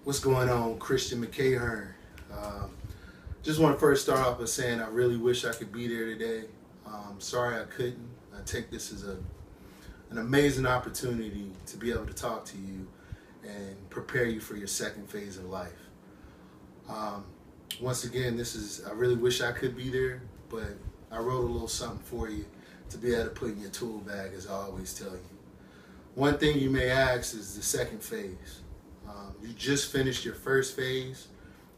What's going on, Christian McCahern? Um, just want to first start off by saying I really wish I could be there today. Sorry I couldn't. I take this as an amazing opportunity to be able to talk to you and prepare you for your second phase of life. Um, Once again, I really wish I could be there, but I wrote a little something for you to be able to put in your tool bag, as I always tell you. One thing you may ask is the second phase. You just finished your first phase,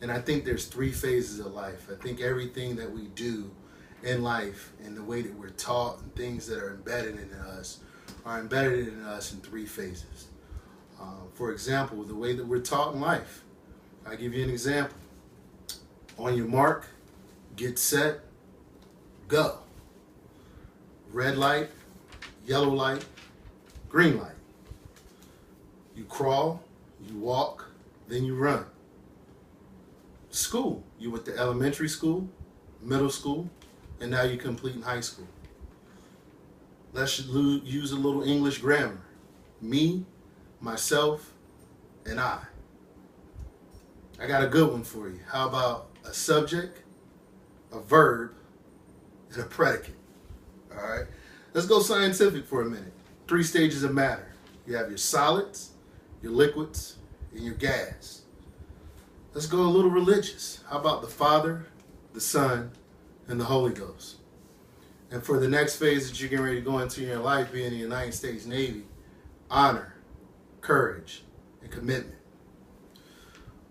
and I think there's three phases of life. I think everything that we do in life and the way that we're taught and things that are embedded in us are embedded in us in three phases. For example, the way that we're taught in life. I'll give you an example. On your mark, get set, go. Red light, yellow light, green light. You crawl, you walk, then you run. School, you went to elementary school, middle school, and now you're completing high school. Let's use a little English grammar. Me, myself, and I. I got a good one for you. How about a subject, a verb, and a predicate? All right. Let's go scientific for a minute. Three stages of matter. You have your solids, your liquids, and your gas. Let's go a little religious. How about the Father, the Son, and the Holy Ghost? And for the next phase that you're getting ready to go into in your life, being in the United States Navy, honor, courage, and commitment.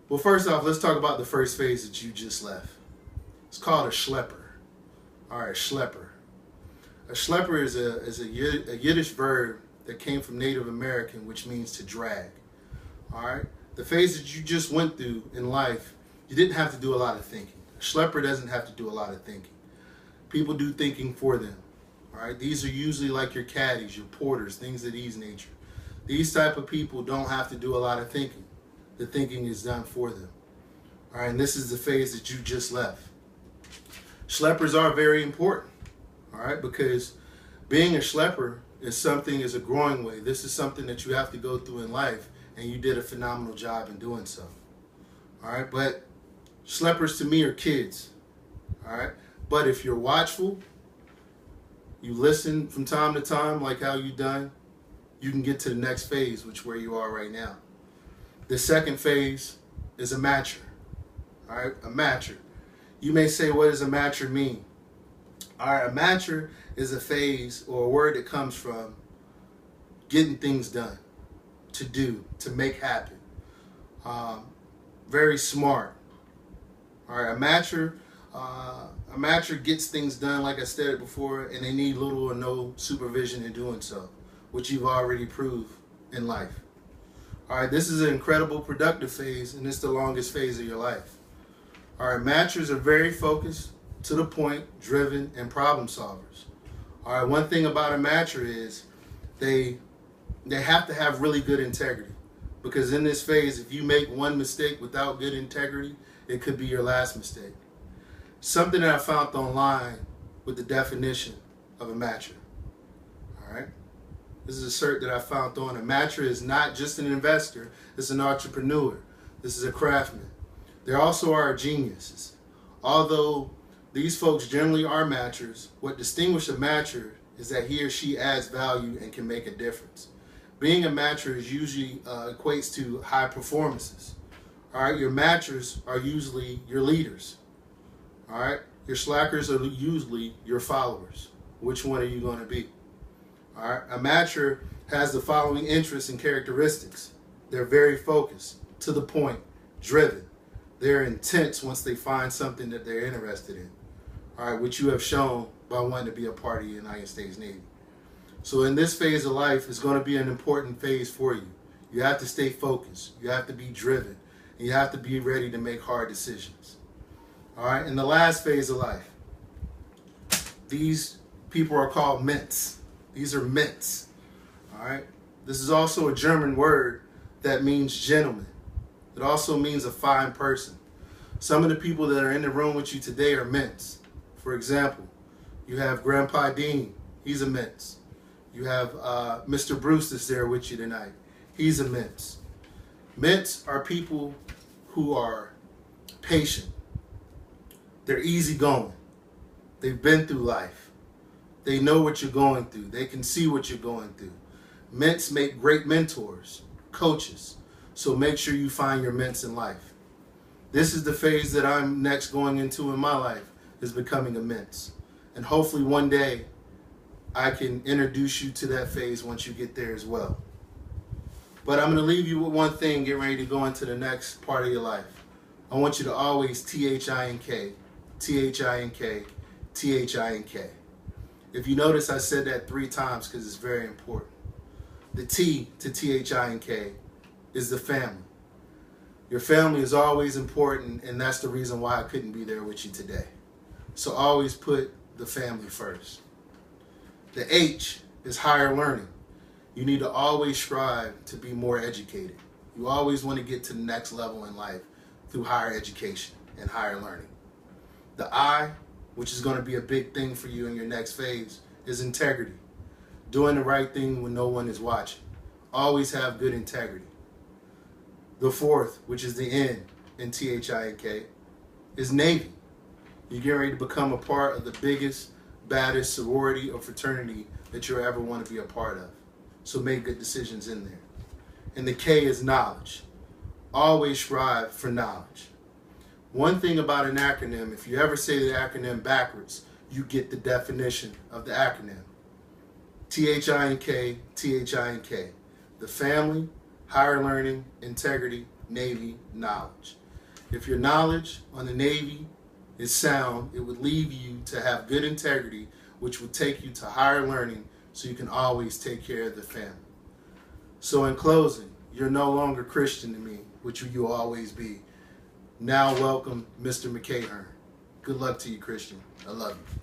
Well, first off, let's talk about the first phase that you just left. It's called a schlepper. All right, schlepper. A schlepper is a Yiddish verb that came from Native American, which means to drag. All right? The phase that you just went through in life, you didn't have to do a lot of thinking. A schlepper doesn't have to do a lot of thinking. People do thinking for them. All right? These are usually like your caddies, your porters, things of these nature. These type of people don't have to do a lot of thinking. The thinking is done for them. All right? And this is the phase that you just left. Schleppers are very important. All right? Because being a schlepper is a growing way. This is something that you have to go through in life, and you did a phenomenal job in doing so. All right, but schleppers to me are kids. All right, but if you're watchful, you listen from time to time, like how you done, you can get to the next phase, which where you are right now. The second phase is a matcher. All right, a matcher. You may say, what does a matcher mean? All right, a matcher is a phase or a word that comes from getting things done, to do, to make happen. Very smart. All right, a matcher gets things done, like I said before, and they need little or no supervision in doing so, which you've already proved in life. All right, this is an incredible productive phase, and it's the longest phase of your life. All right, matchers are very focused, to the point, driven, and problem solvers. All right, one thing about a matcher is they have to have really good integrity, because in this phase, if you make one mistake without good integrity, it could be your last mistake. Something that I found online with the definition of a matcher. All right, this is a cert that I found on. A matcher is not just an investor; it's an entrepreneur. This is a craftsman. There also are geniuses. Although these folks generally are matchers, what distinguishes a matcher is that he or she adds value and can make a difference. Being a matcher is usually equates to high performances. All right, your matchers are usually your leaders. All right, your slackers are usually your followers. Which one are you going to be? All right, a matcher has the following interests and characteristics. They're very focused, to the point, driven. They're intense once they find something that they're interested in. All right, which you have shown by wanting to be a part of the United States Navy. So in this phase of life, it's going to be an important phase for you. You have to stay focused. You have to be driven. And you have to be ready to make hard decisions. All right, in the last phase of life, these people are called mints. These are mints. All right, this is also a German word that means gentleman. It also means a fine person. Some of the people that are in the room with you today are mints. For example, you have Grandpa Dean. He's a mints. You have Mr. Bruce that's there with you tonight. He's immense. Mints are people who are patient. They're easygoing. They've been through life. They know what you're going through. They can see what you're going through. Mints make great mentors, coaches. So make sure you find your mints in life. This is the phase that I'm next going into in my life, is becoming a mint. And hopefully one day I can introduce you to that phase once you get there as well. But I'm going to leave you with one thing, get ready to go into the next part of your life. I want you to always T-H-I-N-K, T-H-I-N-K, T-H-I-N-K. If you notice, I said that 3 times because it's very important. The T to T-H-I-N-K is the family. Your family is always important, and that's the reason why I couldn't be there with you today. So always put the family first. The H is higher learning. You need to always strive to be more educated. You always want to get to the next level in life through higher education and higher learning. The I, which is going to be a big thing for you in your next phase, is integrity. Doing the right thing when no one is watching. Always have good integrity. The 4th, which is the N in T-H-I-N-K, is Navy. You're getting ready to become a part of the biggest, baddest sorority or fraternity that you'll ever want to be a part of. So make good decisions in there. And the K is knowledge. Always strive for knowledge. One thing about an acronym, if you ever say the acronym backwards, you get the definition of the acronym. T-H-I-N-K, T-H-I-N-K. The family, higher learning, integrity, Navy, knowledge. If your knowledge on the Navy is sound, it would lead you to have good integrity, which would take you to higher learning so you can always take care of the family. So in closing, you're no longer Christian to me, which you will always be. Now welcome Mr. McCahern. Good luck to you, Christian. I love you.